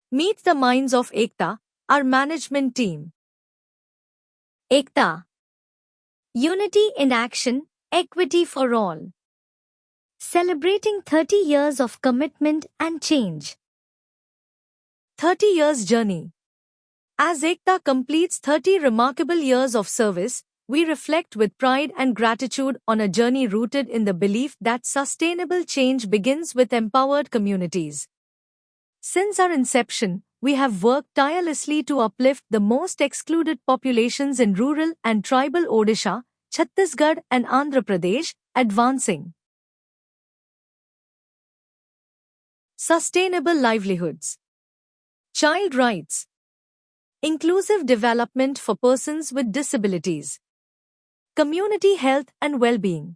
Meet the minds of Ekta, our management team. Ekta. Unity in action, equity for all. Celebrating 30 years of commitment and change. 30 years journey. As Ekta completes 30 remarkable years of service, we reflect with pride and gratitude on a journey rooted in the belief that sustainable change begins with empowered communities. Since our inception, we have worked tirelessly to uplift the most excluded populations in rural and tribal Odisha, Chhattisgarh and Andhra Pradesh, advancing sustainable livelihoods, child rights, inclusive development for persons with disabilities, community health and well-being,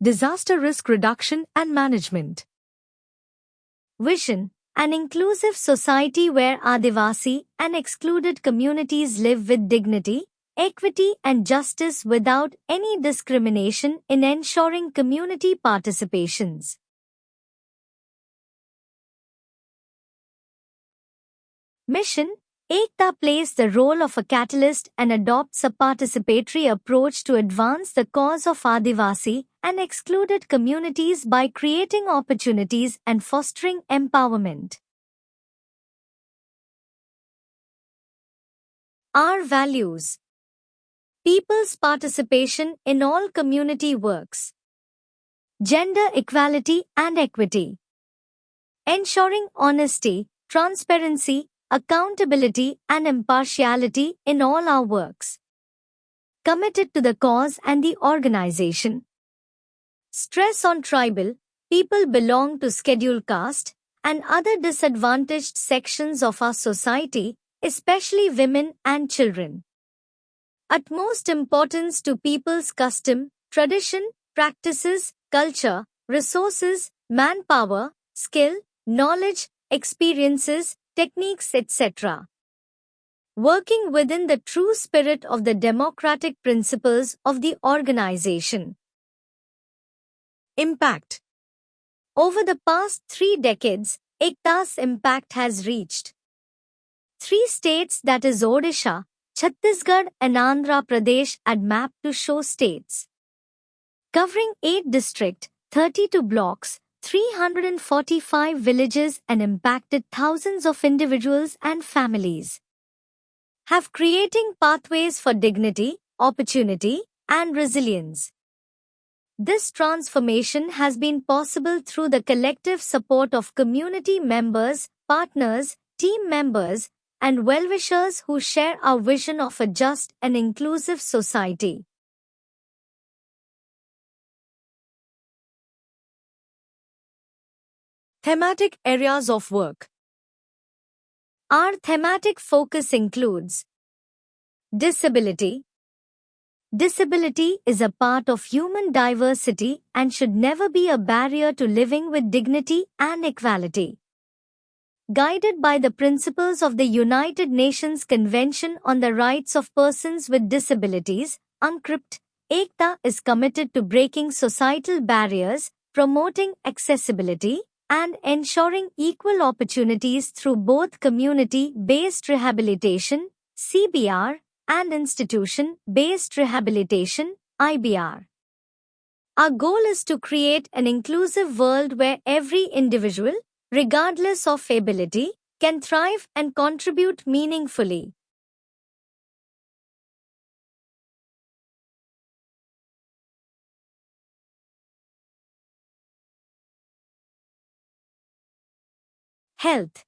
disaster risk reduction and management. Vision: an inclusive society where Adivasi and excluded communities live with dignity, equity and justice without any discrimination in ensuring community participations. Mission: Ekta plays the role of a catalyst and adopts a participatory approach to advance the cause of Adivasi and excluded communities by creating opportunities and fostering empowerment. Our values: people's participation in all community works, gender equality and equity, ensuring honesty, transparency, accountability and impartiality in all our works. Committed to the cause and the organization. Stress on tribal, people belong to scheduled caste, and other disadvantaged sections of our society, especially women and children. Utmost importance to people's custom, tradition, practices, culture, resources, manpower, skill, knowledge, experiences, techniques, etc. Working within the true spirit of the democratic principles of the organization. Impact: over the past 3 decades, Ekta's impact has reached 3 states, that is Odisha, Chhattisgarh and Andhra Pradesh, and map to show states. Covering 8 districts, 32 blocks, 345 villages and impacted thousands of individuals and families. Have creating pathways for dignity, opportunity, and resilience. This transformation has been possible through the collective support of community members, partners, team members, and well-wishers who share our vision of a just and inclusive society. Thematic areas of work. Our thematic focus includes disability. Disability is a part of human diversity and should never be a barrier to living with dignity and equality. Guided by the principles of the United Nations Convention on the Rights of Persons with Disabilities, UNCRPD, Ekta is committed to breaking societal barriers, promoting accessibility, and ensuring equal opportunities through both community-based rehabilitation, CBR, and institution-based rehabilitation, IBR. Our goal is to create an inclusive world where every individual, regardless of ability, can thrive and contribute meaningfully. Health.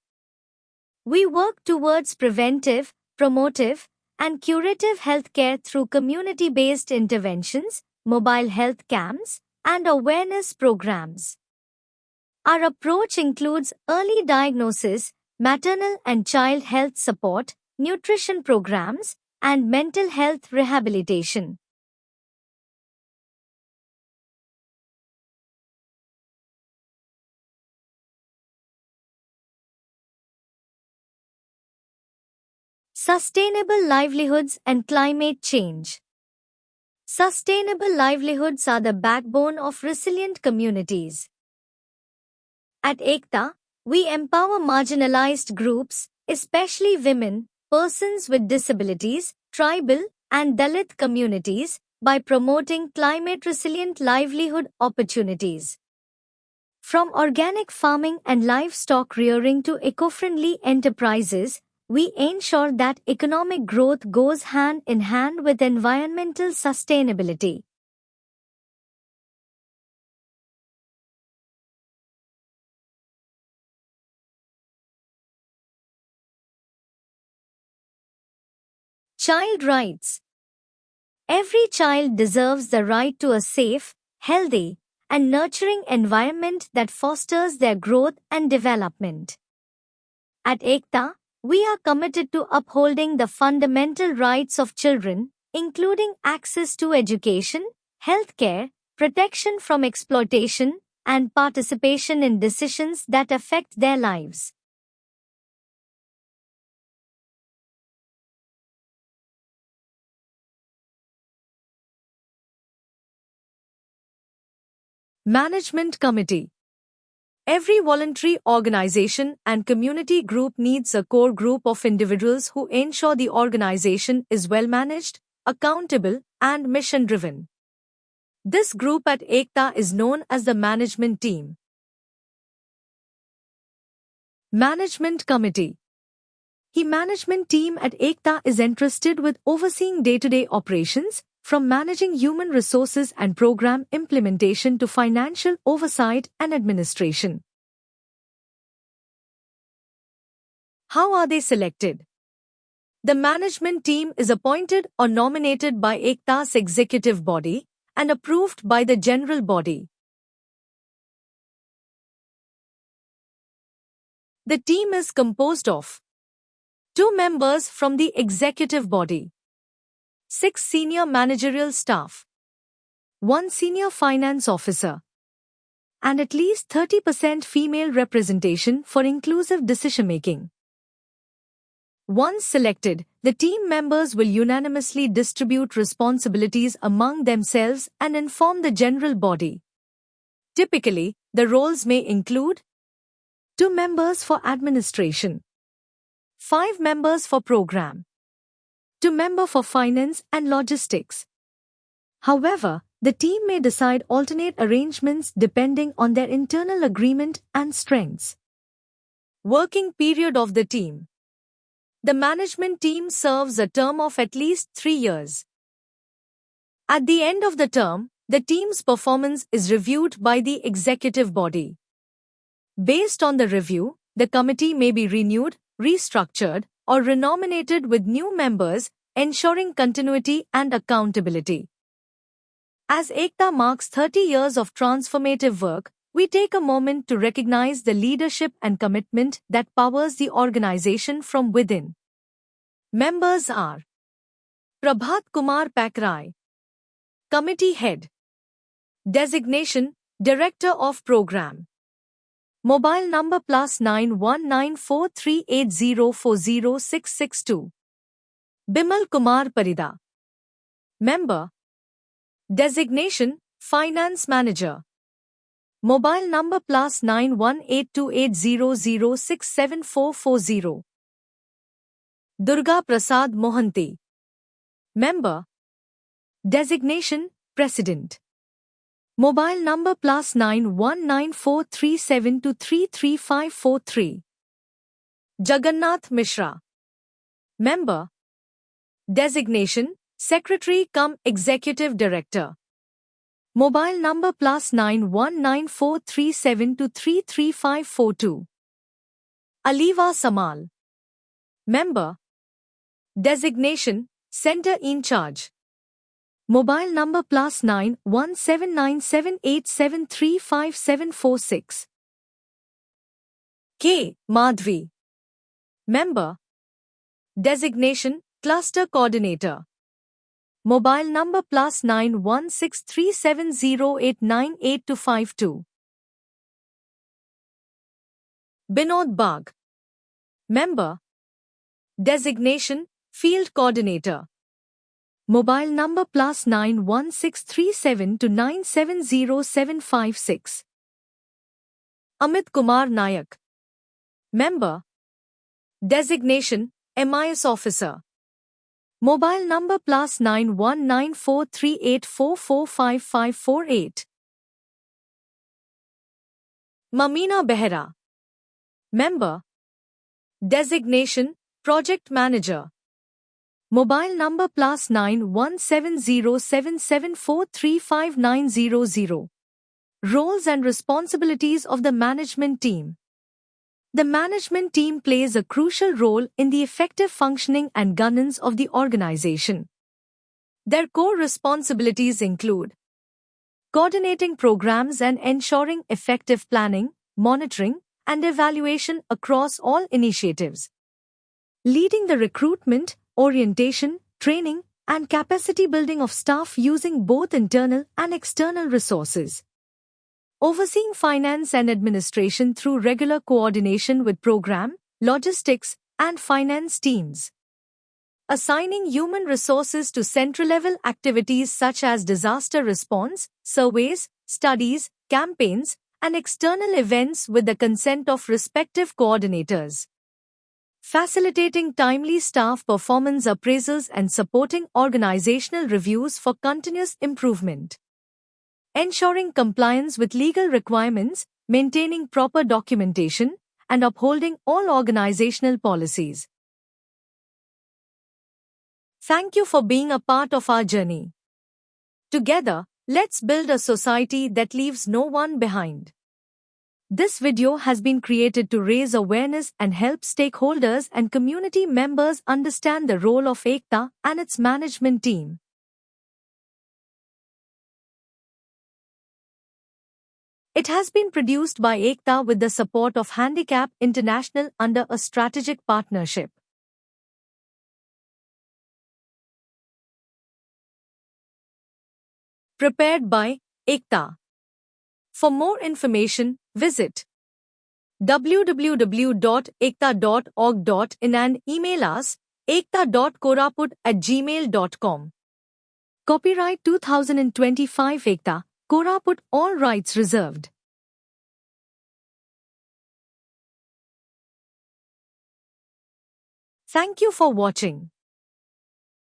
We work towards preventive, promotive, and curative healthcare through community-based interventions, mobile health camps, and awareness programs. Our approach includes early diagnosis, maternal and child health support, nutrition programs, and mental health rehabilitation. Sustainable livelihoods and climate change. Sustainable livelihoods are the backbone of resilient communities. At Ekta, We empower marginalized groups, especially women, persons with disabilities, tribal and Dalit communities, by promoting climate-resilient livelihood opportunities. From organic farming and livestock rearing to eco-friendly enterprises, we ensure that economic growth goes hand in hand with environmental sustainability. Child rights. Every child deserves the right to a safe, healthy, and nurturing environment that fosters their growth and development. At Ekta, we are committed to upholding the fundamental rights of children, including access to education, healthcare, protection from exploitation, and participation in decisions that affect their lives. Management Committee. Every voluntary organization and community group needs a core group of individuals who ensure the organization is well managed, accountable, and mission driven. This group at Ekta is known as the Management Team. Management Committee. The management team at Ekta is entrusted with overseeing day-to-day operations, from managing human resources and program implementation to financial oversight and administration. How are they selected? The management team is appointed or nominated by Ekta's executive body and approved by the general body. The team is composed of 2 members from the executive body, 6 senior managerial staff, 1 senior finance officer, and at least 30% female representation for inclusive decision-making. Once selected, the team members will unanimously distribute responsibilities among themselves and inform the general body. Typically, the roles may include 2 members for administration, 5 members for program, 2 members for finance and logistics. However, the team may decide alternate arrangements depending on their internal agreement and strengths. Working period of the team. The management team serves a term of at least 3 years. At the end of the term, the team's performance is reviewed by the executive body. Based on the review, the committee may be renewed, restructured, or renominated with new members, ensuring continuity and accountability. As Ekta marks 30 years of transformative work, we take a moment to recognize the leadership and commitment that powers the organization from within. Members are Prabhat Kumar Pakrai, Committee Head. Designation, Director of Program. Mobile number +919438040662. Bimal Kumar Parida. Member. Designation, Finance Manager. Mobile number +918280067440. Durga Prasad Mohanty. Member. Designation, President. Mobile number +919437233543. Jagannath Mishra. Member. Designation, Secretary-cum-Executive Director. Mobile number +919437233542. Aliva Samal. Member. Designation, Center in Charge. Mobile number +917978735746. K. Madhvi. Member. Designation, Cluster Coordinator. Mobile number +916370898252. Binod Bagh. Member. Designation, Field Coordinator. Mobile number +916372970756. Amit Kumar Nayak. Member. Designation, MIS Officer. Mobile number +919438445548. Mamina Behera. Member. Designation, Project Manager. Mobile number +917077435900. Roles and responsibilities of the management team. The management team plays a crucial role in the effective functioning and governance of the organization. Their core responsibilities include coordinating programs and ensuring effective planning, monitoring, and evaluation across all initiatives, leading the recruitment, orientation, training, and capacity building of staff using both internal and external resources, overseeing finance and administration through regular coordination with program, logistics, and finance teams, assigning human resources to central-level activities such as disaster response, surveys, studies, campaigns, and external events with the consent of respective coordinators, facilitating timely staff performance appraisals and supporting organizational reviews for continuous improvement, ensuring compliance with legal requirements, maintaining proper documentation, and upholding all organizational policies. Thank you for being a part of our journey. Together, let's build a society that leaves no one behind. This video has been created to raise awareness and help stakeholders and community members understand the role of Ekta and its management team. It has been produced by Ekta with the support of Handicap International under a strategic partnership. Prepared by Ekta. For more information, visit www.ekta.org.in and email us ekta.koraput@gmail.com. Copyright 2025 Ekta, Koraput, all rights reserved. Thank you for watching.